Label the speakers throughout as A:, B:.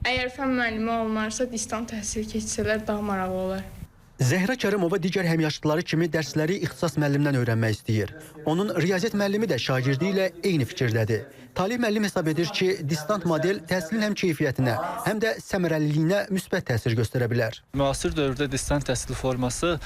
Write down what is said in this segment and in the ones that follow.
A: Əgər fən müəllimi olunarsa, distant təhsil keçsələr daha maraqlı olar.
B: Zəhra Kərimova digər həmyaşıdları kimi dərsləri ixtisas müəllimindən öyrənmək istəyir. Onun riyaziyyat müəllimi də şagirdi ilə eyni fikirdədir. Talih müəllim hesab edir ki, distant model təhsilin həm keyfiyyətinə, həm də səmərəliliyinə müsbət təsir göstərə bilər.
C: Müasir dövrdə distant təhsil forması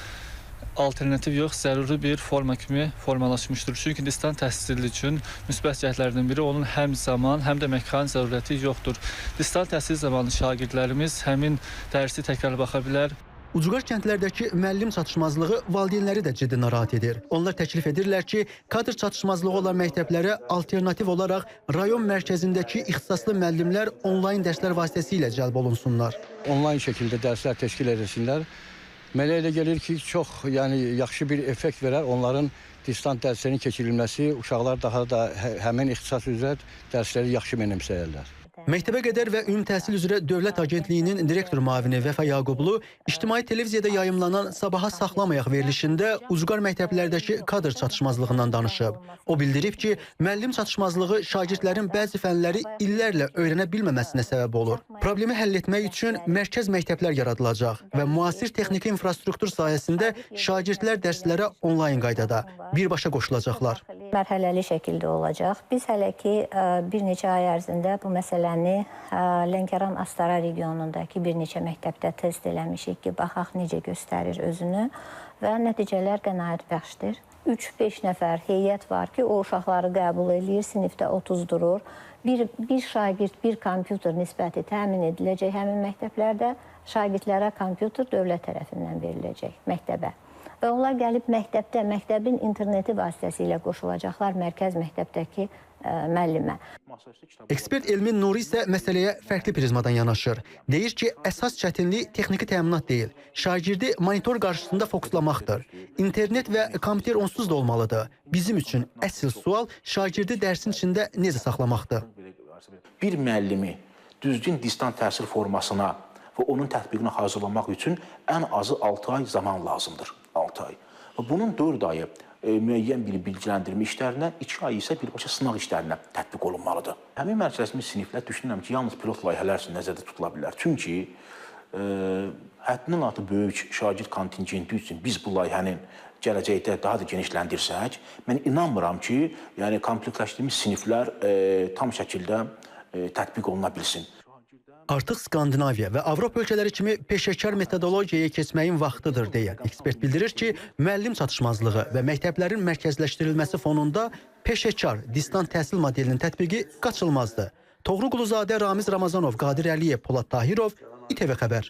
C: alternativ yox, zəruri bir forma kimi formalaşmışdır. Çünki distant təhsil üçün müsbət cəhətlərdən biri onun həm zaman, həm də məkan zərurəti yoxdur. Distant təhsil zamanı şagirdlərimiz həmin dərsi təkrar baxa bilər.
B: Ucqar kəndlərdəki müəllim çatışmazlığı valideynləri də ciddi narahat edir. Onlar təklif edirlər ki, kadr çatışmazlığı olan məktəblərə alternativ olaraq rayon mərkəzindəki ixtisaslı müəllimlər onlayn dərslər vasitəsilə cəlb olunsunlar.
D: Onlayn şəkildə dərslər təşkil edilsinlər. Mənə elə gəlir ki, çox yaxşı bir effekt verər onların distant dərslərin keçirilməsi, uşaqlar daha da həmin ixtisas üzrə dərsləri yaxşı mənimsəyərlər.
B: Məktəbə qədər və ümumi təhsil üzrə Dövlət Agentliyinin direktor müavini Vəfa Yaqublu ictimai televiziyada yayımlanan Sabaha Saxlamayaq verilişində ucqar məktəblərdəki kadr çatışmazlığından danışıb. O bildirib ki, müəllim çatışmazlığı şagirdlərin bəzi fənləri illərlə öyrənə bilməməsinə səbəb olur. Problemi həll etmək üçün mərkəz məktəblər yaradılacaq və müasir texniki infrastruktur sayəsində şagirdlər dərslərə onlayn qaydada birbaşa qoşulacaqlar.
E: Mərhələli şəkildə olacaq. Biz hələ ki bir neçə ay ərzində bu məsələni Lənkəran-Astara regionundakı bir neçə məktəbdə test eləmişik ki, baxaq necə göstərir özünü və nəticələr qənaət bəxşdir. 3-5 nəfər heyət var ki, o uşaqları qəbul edir, sinifdə 30 durur. Bir şagird, bir kompüter nisbəti təmin ediləcək həmin məktəblərdə, şagirdlərə kompüter dövlət tərəfindən veriləcək məktəbə. Və onlar gəlib məktəbdə, məktəbin interneti vasitəsilə qoşulacaqlar mərkəz məktəbdəki müəllimə.
B: Ekspert Elmin Nuri isə məsələyə fərqli prizmadan yanaşır. Deyir ki, əsas çətinlik texniki təminat deyil, şagirdi monitor qarşısında fokuslamaqdır. İnternet və kompüter onsuz da olmalıdır. Bizim üçün əsl sual şagirdi dərsin içində necə saxlamaqdır.
F: Bir müəllimi düzgün distant təhsil formasına və onun tətbiqini hazırlamaq üçün ən azı 6 ay zaman lazımdır. 6 ay. Bunun 4 ayı müəyyən bir bilgiləndirmə işlərinə, 2 ay isə birbaşa sınaq işlərinə tətbiq olunmalıdır. Həmin mərkəzimiz siniflər düşünürəm ki, yalnız pilot layihələr üçün nəzərdə tutula bilər. Çünki həddindən artıq böyük şagird kontingenti üçün biz bu layihənin gələcəkdə daha da genişləndirsək, mən inanmıram ki, komplektləşdirilmiş siniflər tam şəkildə tətbiq oluna bilsin.
B: Artıq Skandinaviya və Avropa ölkələri kimi peşəkar metodologiyaya keçməyin vaxtıdır deyən ekspert bildirir ki, müəllim çatışmazlığı və məktəblərin mərkəzləşdirilməsi fonunda peşəkar distant təhsil modelinin tətbiqi qaçılmazdır. Toğrul Quluzadə, Ramiz Ramazanov, Qadir Əliyev, Polad Tahirov, İTV Xəbər.